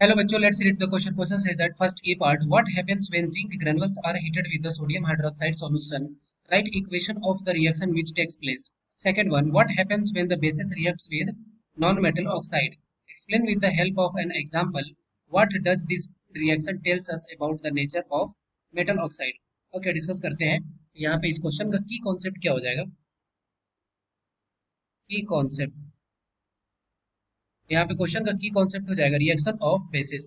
Hello बच्चों, let's read the question. Question says that first A part, what happens when zinc granules are heated with the sodium hydroxide solution? Write equation of the reaction which takes place. Second one, what happens when the bases reacts with non-metal oxide? Explain with the help of an example. What does this reaction tells us about the nature of metal oxide? Okay, discuss करते हैं. यहाँ पे इस question का की concept क्या हो जाएगा? की कॉन्सेप्ट, यहाँ पे क्वेश्चन का की कॉन्सेप्ट हो जाएगा reaction of basis.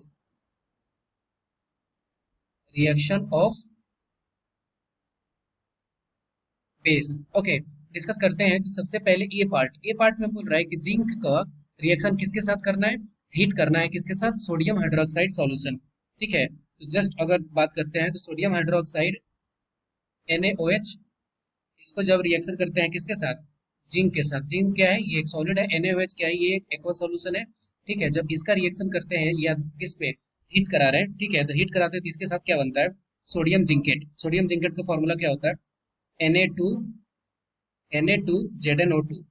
Reaction of base. Okay, discuss करते हैं. तो सबसे पहले ए पार्ट में बोल रहा है कि जिंक का रिएक्शन किसके साथ करना है? हीट करना है. किसके साथ? Sodium hydroxide solution. ठीक है, तो जस्ट अगर बात करते हैं तो सोडियम हाइड्रोक्साइड NaOH, इसको जब रिएक्शन करते हैं किसके साथ? जिंक के साथ. जिंक क्या है? ये एक सॉलिड है. NaOH क्या है? ये एक एक्वा सॉल्यूशन है. ठीक है, जब इसका रिएक्शन करते हैं या किस पे हीट करा रहे हैं, ठीक है, तो हीट कराते हैं तो इसके साथ क्या बनता है? Sodium zincate. सोडियम जिंकेट का फॉर्मूला क्या होता है? Na2ZnO2.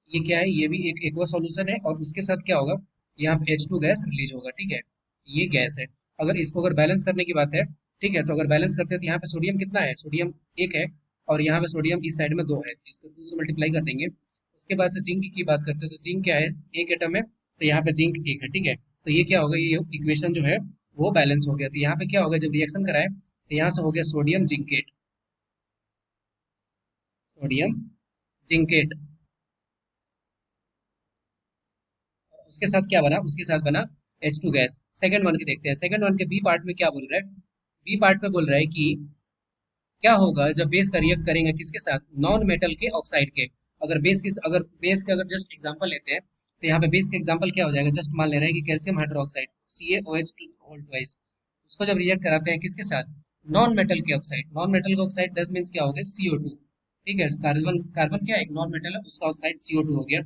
ये क्या है? ये भी एक एक्वा सॉल्यूशन है और उसके साथ क्या होगा? यहाँ पे H2 गैस रिलीज होगा. ठीक है, ये गैस है. अगर बैलेंस करने की बात है, ठीक है, तो अगर बैलेंस करते हैं तो यहाँ पे सोडियम कितना है? सोडियम एक है और यहाँ पे सोडियम इस साइड में दो है. इसको 2 से मल्टीप्लाई कर देंगे. उसके बाद से जिंक की बात करते हैं तो जिंक क्या है? एक एटम है, तो यहाँ पे जिंक एक है. ठीक है, तो ये क्या होगा? ये इक्वेशन जो है वो बैलेंस हो गया. तो यहाँ पे क्या होगा? जब रिएक्शन कराए तो यहाँ से हो गया सोडियम जिंकेट. Sodium zincate. उसके साथ क्या बना? उसके साथ बना H2 गैस. सेकंड वन के देखते हैं. सेकंड वन के बी पार्ट में क्या बोल रहा है? बी पार्ट में बोल रहा है कि क्या होगा जब बेस का रिएक्ट करेंगे किसके साथ? नॉन मेटल के ऑक्साइड के. अगर बेस के अगर जस्ट एग्जांपल लेते हैं तो यहाँ पे बेस का एग्जांपल क्या हो जाएगा? जस्ट मान ले रहे हैं कि calcium hydroxide CaOH2 whole twice. उसको जब रिएक्ट कराते हैं किसके साथ? नॉन मेटल के ऑक्साइड. नॉन मेटल का ऑक्साइड दैट मीन्स क्या हो गया? CO2. ठीक है, कार्बन कार्बन क्या है? एक नॉन मेटल है, उसका ऑक्साइड CO2 हो गया.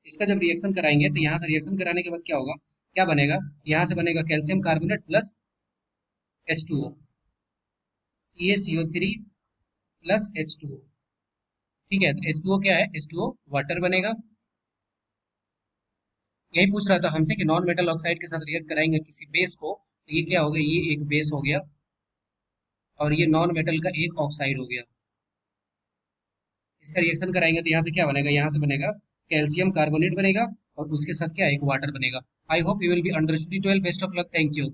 इसका जब रिएक्शन कराएंगे तो यहाँ से रिएक्शन कराने के बाद क्या होगा? क्या बनेगा? यहाँ से बनेगा calcium carbonate plus H2O. CaCO3 plus H2O. ठीक है, तो H2O क्या है? H2O वाटर बनेगा. यही पूछ रहा था हमसे कि नॉन मेटल ऑक्साइड के साथ रिएक्ट कराएंगे किसी बेस को, तो ये क्या हो गया? ये एक बेस हो गया और ये नॉन मेटल का एक ऑक्साइड हो गया. इसका रिएक्शन कराएंगे तो यहाँ से क्या बनेगा? यहाँ से बनेगा कैल्शियम कार्बोनेट बनेगा और उसके साथ क्या? एक वाटर बनेगा. I hope you will be understood. 12 best of luck. Thank you.